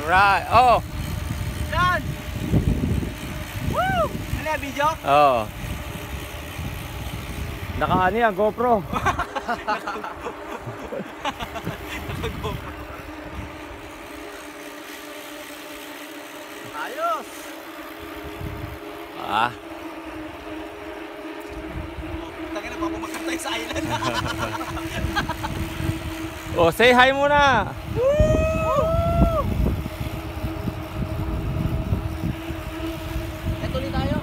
Alright. Oh. Done! Woo! Ano yung video? Oh. Naka-ano yan, GoPro. Ayos! Ah. Tangin na, papumakan tayo sa island. Oh, say hi muna. Ito ulit tayo.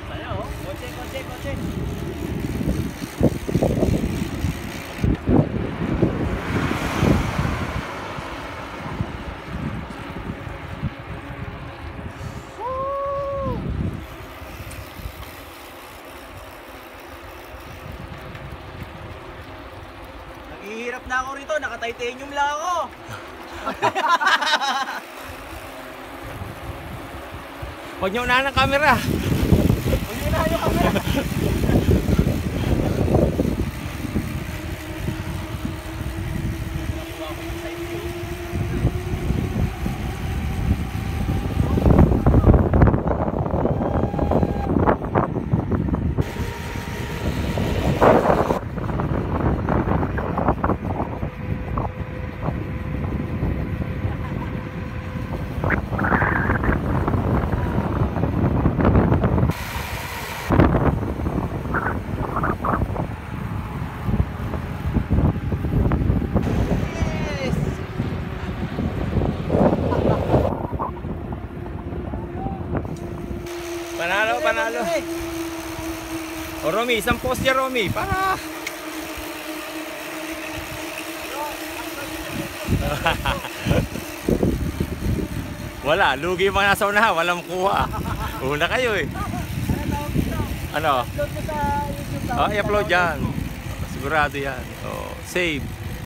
Tayo, oh. Kotse, kotse, kotse. Naghihirap na ako rito, naka-titanium lang ako. Huwag niyo unahan ng camera. Huwag nyo na yung camera. Panalo, panalo. O Romy, isang post niya Romy. Para. Wala, lugi yung mga nasa unahan, walang kuha. Una kayo eh. Ano? Upload ko sa YouTube. Oh, i-upload yan. Sigurado yan. Oh, save.